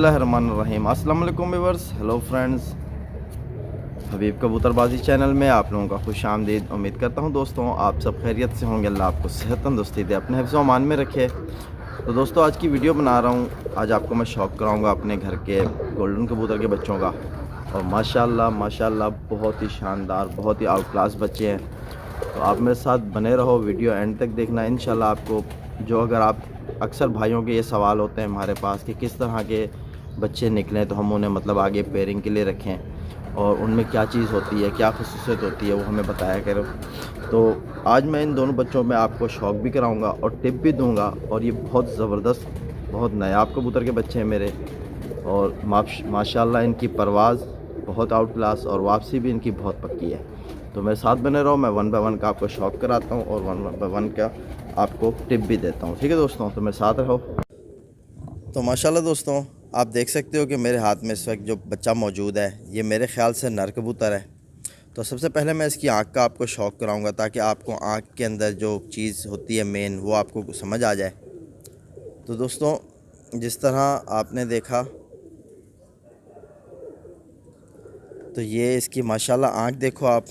बिस्मिल्लाहिर्रहमानिर्रहीम। अस्सलाम वालेकुम व्यूअर्स, हेलो फ्रेंड्स। हबीब कबूतरबाजी चैनल में आप लोगों का खुश आमदीद। उम्मीद करता हूँ दोस्तों आप सब खैरियत से होंगे। अल्लाह आपको सेहत तंदुरुस्ती दे, अपने हिफ्ज़ व अमान में रखे। तो दोस्तों आज की वीडियो बना रहा हूँ। आज आपको मैं शौक़ कराऊँगा अपने घर के गोल्डन कबूतर के बच्चों का। और माशाल्लाह बहुत ही शानदार, बहुत ही आउट क्लास बच्चे हैं। तो आप मेरे साथ बने रहो, वीडियो एंड तक देखना। इंशाल्लाह आपको जो, अगर आप अक्सर भाइयों के ये सवाल होते हैं हमारे पास कि किस तरह के बच्चे निकलें तो हम उन्हें मतलब आगे पेयरिंग के लिए रखें और उनमें क्या चीज़ होती है, क्या ख़ुसूसियत होती है, वो हमें बताया करो। तो आज मैं इन दोनों बच्चों में आपको शौक़ भी कराऊंगा और टिप भी दूंगा। और ये बहुत ज़बरदस्त, बहुत नायाब कबूतर के बच्चे हैं मेरे। और माशाल्लाह इनकी परवाज़ बहुत आउट क्लास और वापसी भी इनकी बहुत पक्की है। तो मेरे साथ बने रहो, मैं वन बाय वन का आपको शौक़ कराता हूँ और वन बाय वन का आपको टिप भी देता हूँ। ठीक है दोस्तों, तो मेरे साथ रहो। तो माशाल्लाह दोस्तों आप देख सकते हो कि मेरे हाथ में इस वक्त जो बच्चा मौजूद है ये मेरे ख़्याल से नर कबूतर है। तो सबसे पहले मैं इसकी आँख का आपको शौक़ कराऊंगा ताकि आपको आँख के अंदर जो चीज़ होती है मेन वो आपको समझ आ जाए। तो दोस्तों जिस तरह आपने देखा तो ये इसकी माशाल्लाह आँख देखो आप।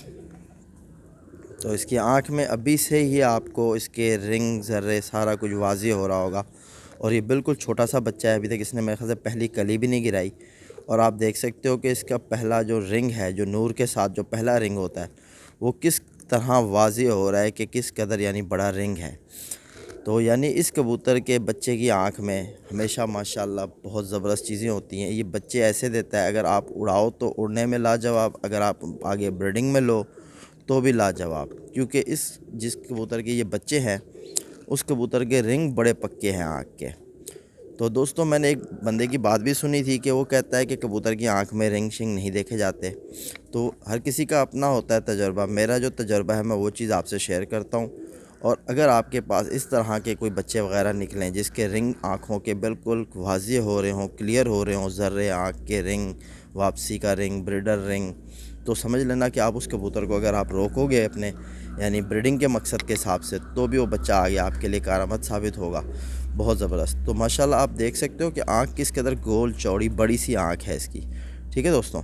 तो इसकी आँख में अभी से ही आपको इसके रिंग ज़र्रे सारा कुछ वाज़ेह हो रहा होगा। और ये बिल्कुल छोटा सा बच्चा है, अभी तक इसने मेरे ख्याल से पहली कली भी नहीं गिराई। और आप देख सकते हो कि इसका पहला जो रिंग है, जो नूर के साथ जो पहला रिंग होता है, वो किस तरह वाज़ेह हो रहा है कि किस कदर यानी बड़ा रिंग है। तो यानी इस कबूतर के बच्चे की आँख में हमेशा माशाल्लाह बहुत ज़बरदस्त चीज़ें होती हैं। ये बच्चे ऐसे देता है, अगर आप उड़ाओ तो उड़ने में लाजवाब, अगर आप आगे ब्रीडिंग में लो तो भी लाजवाब। क्योंकि जिस कबूतर के ये बच्चे हैं उस कबूतर के रिंग बड़े पक्के हैं आँख के। तो दोस्तों मैंने एक बंदे की बात भी सुनी थी कि वो कहता है कि कबूतर की आँख में रिंग शिंग नहीं देखे जाते। तो हर किसी का अपना होता है तजर्बा। मेरा जो तजर्बा है मैं वो चीज़ आपसे शेयर करता हूँ। और अगर आपके पास इस तरह के कोई बच्चे वगैरह निकलें जिसके रिंग आँखों के बिल्कुल वाज़ेह हो रहे हों, क्लियर हो रहे हों, ज़र्रे आँख के रिंग, वापसी का रिंग, ब्रीडर रिंग, तो समझ लेना कि आप उस कबूतर को अगर आप रोकोगे अपने यानी ब्रीडिंग के मकसद के हिसाब से तो भी वो बच्चा आगे आपके लिए कारआमद साबित होगा। बहुत ज़बरदस्त। तो माशाल्लाह आप देख सकते हो कि आँख किस कदर गोल चौड़ी बड़ी सी आँख है इसकी। ठीक है दोस्तों,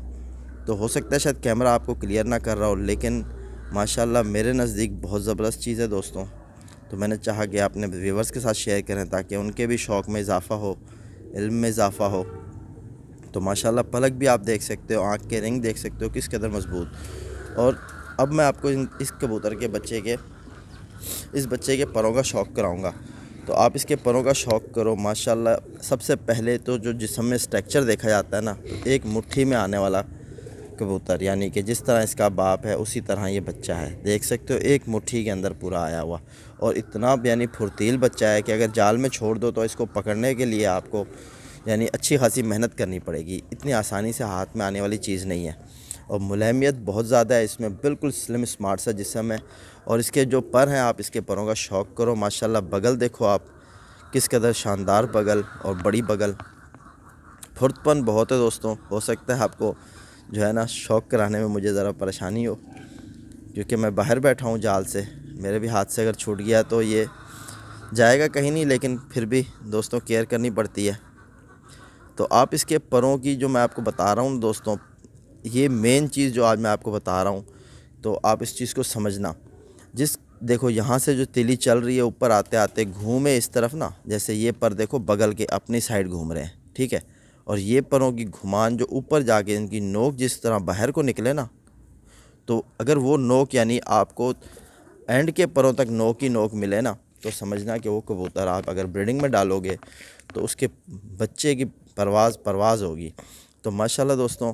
तो हो सकता है शायद कैमरा आपको क्लियर ना कर रहा हो, लेकिन माशाल्लाह मेरे नज़दीक बहुत ज़बरदस्त चीज़ है दोस्तों। तो मैंने चाहा कि अपने व्यूवर्स के साथ शेयर करें ताकि उनके भी शौक़ में इजाफ़ा हो, इल्म में इजाफ़ा हो। तो माशाल्लाह पलक भी आप देख सकते हो, आँख के रिंग देख सकते हो किस कदर मज़बूत। और अब मैं आपको इस कबूतर के इस बच्चे के परों का शौक़ कराऊंगा। तो आप इसके परों का शौक़ करो। माशाल्लाह सबसे पहले तो जो जिस्म में स्ट्रक्चर देखा जाता है ना, तो एक मुट्ठी में आने वाला कबूतर, यानी कि जिस तरह इसका बाप है उसी तरह ये बच्चा है। देख सकते हो एक मुट्ठी के अंदर पूरा आया हुआ। और इतना यानी फुर्तील बच्चा है कि अगर जाल में छोड़ दो तो इसको पकड़ने के लिए आपको यानी अच्छी खासी मेहनत करनी पड़ेगी। इतनी आसानी से हाथ में आने वाली चीज़ नहीं है। और मुलायमियत बहुत ज़्यादा है इसमें, बिल्कुल स्लिम स्मार्ट सा जिस्म है। और इसके जो पर हैं आप इसके परों का शौक़ करो। माशाल्लाह बगल देखो आप किस कदर शानदार बगल और बड़ी बगल। फुर्तपन बहुत है दोस्तों। हो सकता है आपको जो है ना शौक़ कराने में मुझे ज़रा परेशानी हो, क्योंकि मैं बाहर बैठा हूँ जाल से। मेरे भी हाथ से अगर छूट गया तो ये जाएगा कहीं नहीं, लेकिन फिर भी दोस्तों केयर करनी पड़ती है। तो आप इसके परों की जो मैं आपको बता रहा हूँ दोस्तों, ये मेन चीज़ जो आज मैं आपको बता रहा हूँ, तो आप इस चीज़ को समझना। देखो यहाँ से जो तीली चल रही है ऊपर आते आते घूमे इस तरफ ना, जैसे ये पर देखो बगल के अपनी साइड घूम रहे हैं। ठीक है, और ये परों की घुमान जो ऊपर जाके इनकी नोक जिस तरह बाहर को निकले ना, तो अगर वो नोक यानी आपको एंड के परों तक नोक ही नोक मिले ना, तो समझना कि वो कबूतर आप अगर ब्रीडिंग में डालोगे तो उसके बच्चे की परवाज़ होगी। तो माशाल्लाह दोस्तों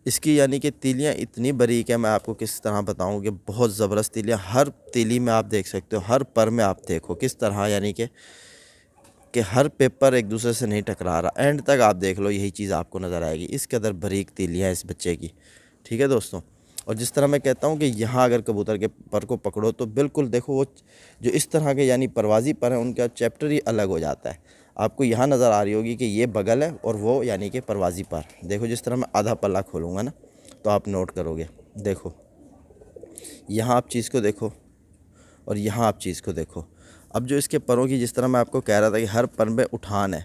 इसकी यानी कि तीलियाँ इतनी बारीक है, मैं आपको किस तरह बताऊँ कि बहुत ज़बरदस्त तीलियाँ। हर तीली में आप देख सकते हो, हर पर में आप देखो किस तरह यानी कि हर पेपर एक दूसरे से नहीं टकरा रहा। एंड तक आप देख लो, यही चीज़ आपको नज़र आएगी। इस कदर बारीक तीलियाँ इस बच्चे की। ठीक है दोस्तों, और जिस तरह मैं कहता हूँ कि यहाँ अगर कबूतर के पर को पकड़ो तो बिल्कुल देखो वो जो इस तरह के यानी परवाज़ी पर है उनका चैप्टर ही अलग हो जाता है। आपको यहाँ नज़र आ रही होगी कि ये बगल है और वो यानी कि परवाज़ी पर। देखो जिस तरह मैं आधा पल्ला खोलूँगा ना तो आप नोट करोगे। देखो यहाँ आप चीज़ को देखो और यहाँ आप चीज़ को देखो। अब जो इसके परों की जिस तरह मैं आपको कह रहा था कि हर पर में उठान है,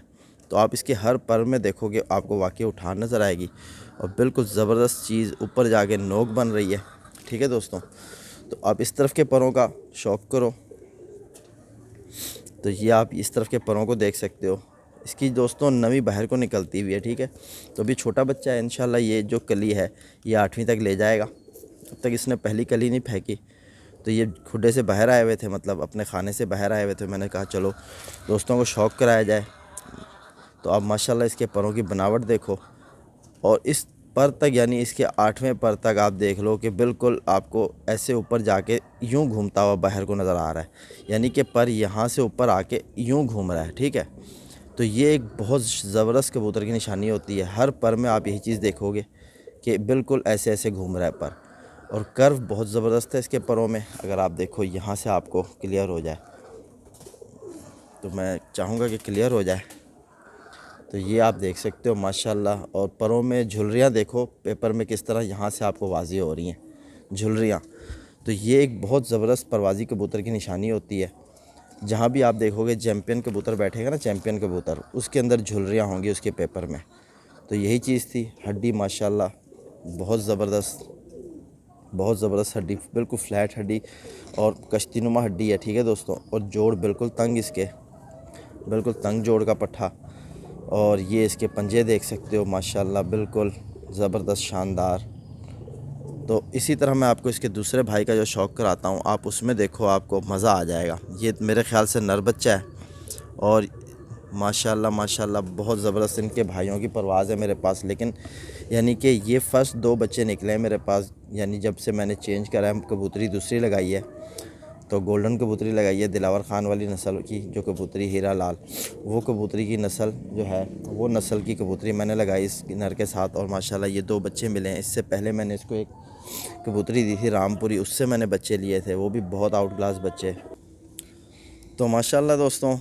तो आप इसके हर पर में देखोगे आपको वाकई उठान नज़र आएगी और बिल्कुल ज़बरदस्त चीज़ ऊपर जाके नोक बन रही है। ठीक है दोस्तों, तो आप इस तरफ के परों का शौक़ करो। तो ये आप इस तरफ के परों को देख सकते हो। इसकी दोस्तों नवी बाहर को निकलती हुई है। ठीक है, तो अभी छोटा बच्चा है, इंशाल्लाह ये जो कली है ये 8वीं तक ले जाएगा। अब तक इसने पहली कली नहीं फेंकी, तो ये खुडे से बाहर आए हुए थे, मतलब अपने खाने से बाहर आए हुए थे। मैंने कहा चलो दोस्तों को शौक़ कराया जाए। तो आप माशाल्लाह इसके परों की बनावट देखो, और इस पर तक यानी इसके 8वें पर तक आप देख लो कि बिल्कुल आपको ऐसे ऊपर जाके यूं घूमता हुआ बाहर को नज़र आ रहा है, यानी कि पर यहाँ से ऊपर आके यूं घूम रहा है। ठीक है, तो ये एक बहुत ज़बरदस्त कबूतर की निशानी होती है। हर पर में आप यही चीज़ देखोगे कि बिल्कुल ऐसे ऐसे घूम रहा है पर, और कर्व बहुत ज़बरदस्त है इसके परों में। अगर आप देखो यहाँ से आपको क्लियर हो जाए, तो मैं चाहूँगा कि क्लियर हो जाए। तो ये आप देख सकते हो माशाल्लाह, और परों में झुर्रियाँ देखो पेपर में किस तरह यहाँ से आपको वाज़ी हो रही हैं झुर्रियाँ। तो ये एक बहुत ज़बरदस्त परवाज़ी कबूतर की निशानी होती है। जहाँ भी आप देखोगे चैम्पियन कबूतर बैठेगा ना, चैम्पियन कबूतर, उसके अंदर झुर्रियाँ होंगी उसके पेपर में। तो यही चीज़ थी। हड्डी माशाल्लाह बहुत ज़बरदस्त, बहुत ज़बरदस्त हड्डी, बिल्कुल फ्लैट हड्डी और कश्तीनुमा हड्डी है। ठीक है दोस्तों, और जोड़ बिल्कुल तंग, इसके बिल्कुल तंग जोड़ का पट्ठा। और ये इसके पंजे देख सकते हो माशाल्लाह बिल्कुल ज़बरदस्त शानदार। तो इसी तरह मैं आपको इसके दूसरे भाई का जो शौक़ कराता हूँ, आप उसमें देखो आपको मज़ा आ जाएगा। ये मेरे ख़्याल से नर बच्चा है, और माशाल्लाह माशाल्लाह बहुत ज़बरदस्त इनके भाइयों की परवाज़ है मेरे पास। लेकिन यानी कि ये फ़र्स्ट 2 बच्चे निकले हैं मेरे पास, यानी जब से मैंने चेंज करा है, कबूतरी दूसरी लगाई है। तो गोल्डन कबूतरी लगाई है दिलावर ख़ान वाली नस्ल की, जो कबूतरी हीरा लाल, वो कबूतरी की नस्ल जो है, वो नस्ल की कबूतरी मैंने लगाई इस नर के साथ। और माशाल्लाह ये 2 बच्चे मिले हैं। इससे पहले मैंने इसको एक कबूतरी दी थी रामपुरी, उससे मैंने बच्चे लिए थे, वो भी बहुत आउट क्लास बच्चे। तो माशाल्लाह दोस्तों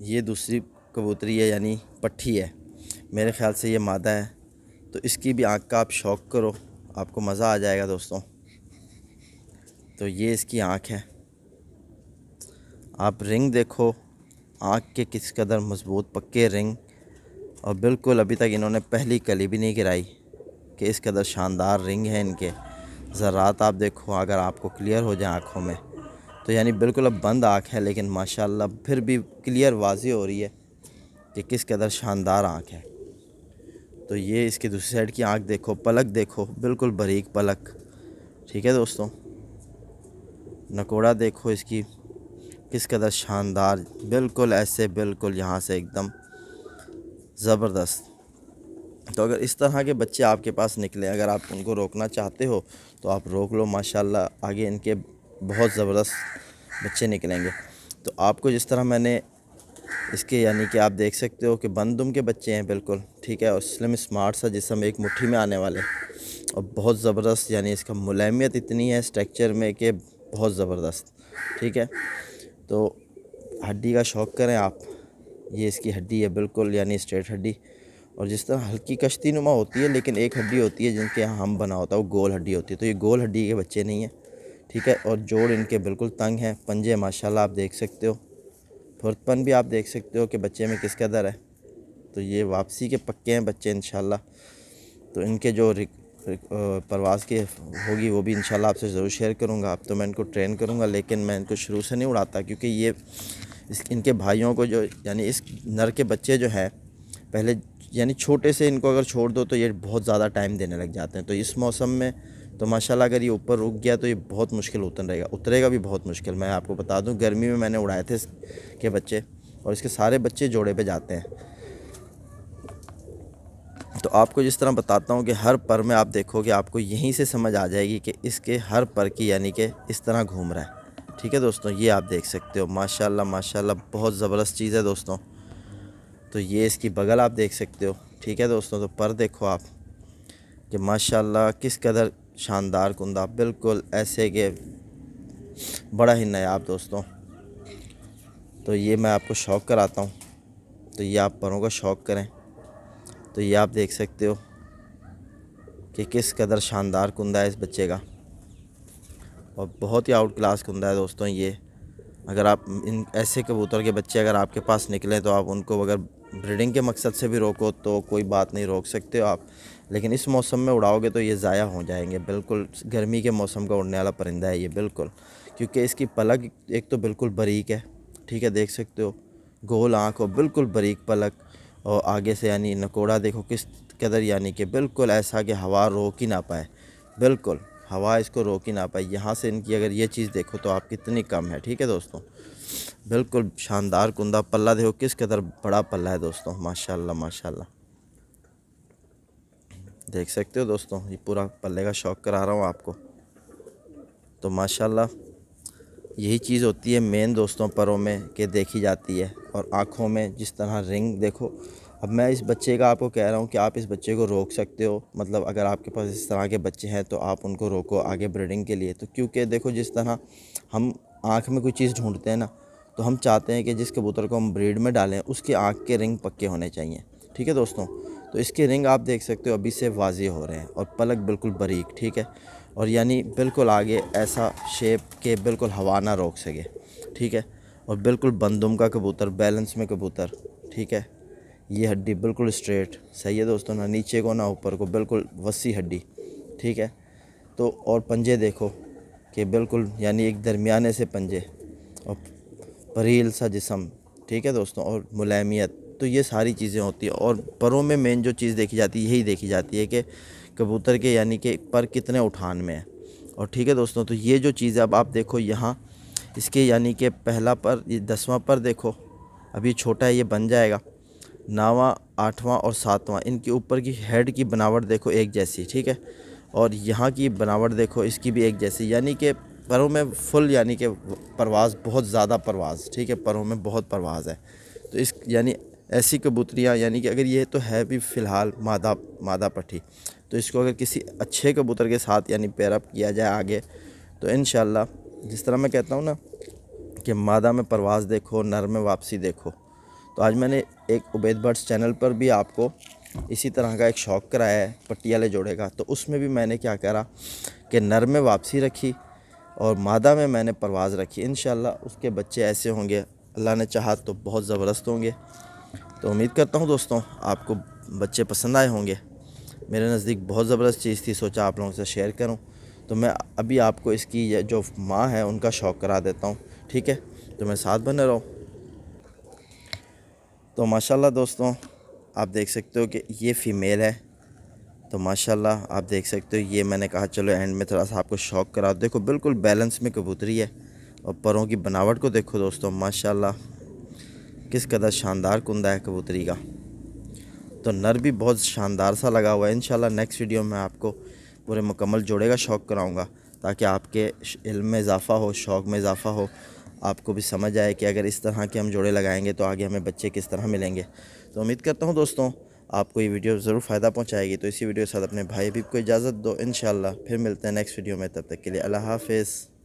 ये दूसरी कबूतरी है, यानी पट्ठी है, मेरे ख़्याल से ये मादा है। तो इसकी भी आँख का आप शौक़ करो, आपको मज़ा आ जाएगा दोस्तों। तो ये इसकी आँख है, आप रिंग देखो आँख के किस कदर मज़बूत पक्के रिंग, और बिल्कुल अभी तक इन्होंने पहली कली भी नहीं गिराई कि इस कदर शानदार रिंग है इनके। ज़रात आप देखो, अगर आपको क्लियर हो जाए आँखों में, तो यानी बिल्कुल अब बंद आँख है, लेकिन माशाल्लाह फिर भी क्लियर वाज़ी हो रही है कि किस कदर शानदार आँख है। तो ये इसकी दूसरी साइड की आँख देखो, पलक देखो बिल्कुल बारीक पलक। ठीक है दोस्तों, नकोड़ा देखो इसकी किस कदर शानदार, बिल्कुल ऐसे बिल्कुल यहाँ से एकदम ज़बरदस्त। तो अगर इस तरह के बच्चे आपके पास निकले, अगर आप उनको रोकना चाहते हो तो आप रोक लो, माशाल्लाह आगे इनके बहुत ज़बरदस्त बच्चे निकलेंगे। तो आपको जिस तरह मैंने इसके यानी कि आप देख सकते हो कि बंदुम के बच्चे हैं बिल्कुल। ठीक है, और स्लिम स्मार्ट सा जिसम, एक मुट्ठी में आने वाले, और बहुत ज़बरदस्त, यानी इसका मुलायमियत इतनी है स्ट्रक्चर में कि बहुत ज़बरदस्त। ठीक है, तो हड्डी का शौक़ करें आप। ये इसकी हड्डी है बिल्कुल, यानी स्ट्रेट हड्डी, और जिस तरह हल्की कश्ती नुमा होती है, लेकिन एक हड्डी होती है जिनके यहाँ हम बना होता है, वो गोल हड्डी होती है। तो ये गोल हड्डी के बच्चे नहीं हैं। ठीक है, और जोड़ इनके बिल्कुल तंग हैं। पंजे माशाल्लाह आप देख सकते हो, फुर्तपन भी आप देख सकते हो कि बच्चे में किस कदर है। तो ये वापसी के पक्के हैं बच्चे इंशाल्लाह। तो इनके जो परवाज़ की होगी वो भी इंशाल्लाह आपसे ज़रूर शेयर करूँगा। अब तो मैं इनको ट्रेन करूँगा, लेकिन मैं इनको शुरू से नहीं उड़ाता, क्योंकि ये इनके भाइयों को जो, यानी इस नर के बच्चे जो हैं पहले, यानी छोटे से इनको अगर छोड़ दो तो ये बहुत ज़्यादा टाइम देने लग जाते हैं। तो इस मौसम में तो माशाल्लाह अगर ये ऊपर रुक गया तो ये बहुत मुश्किल उतरेगा भी बहुत मुश्किल। मैं आपको बता दूं, गर्मी में मैंने उड़ाए थे इसके बच्चे, और इसके सारे बच्चे जोड़े पे जाते हैं। तो आपको जिस तरह बताता हूँ कि हर पर में आप देखोगे, आपको यहीं से समझ आ जाएगी कि इसके हर पर की यानी कि इस तरह घूम रहा है। ठीक है दोस्तों, ये आप देख सकते हो माशाल्लाह माशाल्लाह बहुत ज़बरदस्त चीज़ है दोस्तों। तो ये इसकी बगल आप देख सकते हो। ठीक है दोस्तों, तो पर देखो आप कि माशाल्लाह किस कदर शानदार कुंदा, बिल्कुल ऐसे के बड़ा ही नायाब दोस्तों। तो ये मैं आपको शौक़ कराता हूँ, तो ये आप परों का शौक़ करें। तो ये आप देख सकते हो कि किस कदर शानदार कुंदा है इस बच्चे का, और बहुत ही आउट क्लास कुंदा है दोस्तों ये। अगर आप इन ऐसे कबूतर के बच्चे अगर आपके पास निकलें तो आप उनको अगर ब्रीडिंग के मकसद से भी रोको तो कोई बात नहीं, रोक सकते हो आप, लेकिन इस मौसम में उड़ाओगे तो ये ज़ाया हो जाएंगे। बिल्कुल गर्मी के मौसम का उड़ने वाला परिंदा है ये बिल्कुल, क्योंकि इसकी पलक एक तो बिल्कुल बारीक है, ठीक है, देख सकते हो, गोल आँख और बिल्कुल बारीक पलक, और आगे से यानी नकोड़ा देखो किस कदर, यानी कि बिल्कुल ऐसा कि हवा रोक ही ना पाए, बिल्कुल हवा इसको रोक ही ना पाए। यहाँ से इनकी अगर ये चीज़ देखो तो आप कितनी कम है, ठीक है दोस्तों, बिल्कुल शानदार कुंदा। पल्ला देखो किस कदर बड़ा पल्ला है दोस्तों, माशाल्लाह माशाल्लाह, देख सकते हो दोस्तों, ये पूरा पल्ले का शौक करा रहा हूँ आपको। तो माशाल्लाह यही चीज़ होती है मेन दोस्तों, परों में के देखी जाती है, और आँखों में जिस तरह रिंग देखो। अब मैं इस बच्चे का आपको कह रहा हूँ कि आप इस बच्चे को रोक सकते हो, मतलब अगर आपके पास इस तरह के बच्चे हैं तो आप उनको रोको आगे ब्रीडिंग के लिए। तो क्योंकि देखो जिस तरह हम आँख में कोई चीज़ ढूंढते हैं ना, तो हम चाहते हैं कि जिस कबूतर को हम ब्रीड में डालें उसके आँख के रिंग पक्के होने चाहिए, ठीक है दोस्तों। तो इसके रिंग आप देख सकते हो अभी से वाज़ेह हो रहे हैं, और पलक बिल्कुल बारीक, ठीक है, और यानी बिल्कुल आगे ऐसा शेप के बिल्कुल हवा ना रोक सके, ठीक है, और बिल्कुल बंदुम का कबूतर, बैलेंस में कबूतर, ठीक है। ये हड्डी बिल्कुल स्ट्रेट सही है दोस्तों, ना नीचे को ना ऊपर को, बिल्कुल वसी हड्डी, ठीक है। तो और पंजे देखो कि बिल्कुल यानी एक दरमियाने से पंजे, और परील सा जिस्म, ठीक है दोस्तों, और मुलायमियत। तो ये सारी चीज़ें होती हैं, और परों में मेन जो चीज़ देखी जाती है यही देखी जाती है कि कबूतर के यानी कि पर कितने उठान में है, और ठीक है दोस्तों। तो ये जो चीज़ अब आप देखो यहाँ इसके यानी कि पहला पर, ये 10वां पर देखो, अभी छोटा है, ये बन जाएगा 9वां 8वां और 7वां। इनके ऊपर की हेड की बनावट देखो एक जैसी, ठीक है, और यहाँ की बनावट देखो इसकी भी एक जैसी, यानी कि परों में फुल यानी कि परवाज़, बहुत ज़्यादा परवाज़, ठीक है, परों में बहुत परवाज़ है। तो इस यानी ऐसी कबूतरियाँ, यानी कि अगर ये तो है भी फ़िलहाल मादा पट्टी, तो इसको अगर किसी अच्छे कबूतर के साथ यानी पेयरअप किया जाए आगे, तो इंशाल्लाह जिस तरह मैं कहता हूँ ना कि मादा में परवाज़ देखो, नर में वापसी देखो। तो आज मैंने एक उबैद बर्ड्स चैनल पर भी आपको इसी तरह का एक शौक़ कराया है पट्टी वाले जोड़े का, तो उसमें भी मैंने क्या करा कि नर में वापसी रखी और मादा में मैंने परवाज़ रखी। इंशाल्लाह उसके बच्चे ऐसे होंगे, अल्लाह ने चाहा तो बहुत ज़बरदस्त होंगे। तो उम्मीद करता हूँ दोस्तों आपको बच्चे पसंद आए होंगे। मेरे नज़दीक बहुत ज़बरदस्त चीज़ थी, सोचा आप लोगों से शेयर करूं। तो मैं अभी आपको इसकी जो माँ है उनका शौक़ करा देता हूं, ठीक है, तो मैं साथ बने रहो। तो माशाल्लाह दोस्तों आप देख सकते हो कि ये फ़ीमेल है। तो माशाल्लाह आप देख सकते हो, ये मैंने कहा चलो एंड में थोड़ा सा आपको शौक़ करा। देखो बिल्कुल बैलेंस में कबूतरी है, और परों की बनावट को देखो दोस्तों, माशाल्लाह किस कदर शानदार कुंदा है कबूतरी का। तो नर भी बहुत शानदार सा लगा हुआ है। इंशाल्लाह नेक्स्ट वीडियो में आपको पूरे मुकम्मल जोड़े का शौक़ कराऊंगा, ताकि आपके इल्म में इजाफ़ा हो, शौक़ में इजाफ़ा हो, आपको भी समझ आए कि अगर इस तरह के हम जोड़े लगाएंगे तो आगे हमें बच्चे किस तरह मिलेंगे। तो उम्मीद करता हूँ दोस्तों आपको ये वीडियो ज़रूर फ़ायदा पहुँचाएगी। तो इसी वीडियो के साथ अपने भाई भी को इजाज़त दो। इंशाल्लाह फिर मिलते हैं नेक्स्ट वीडियो में, तब तक के लिए अल्लाह हाफ़िज़।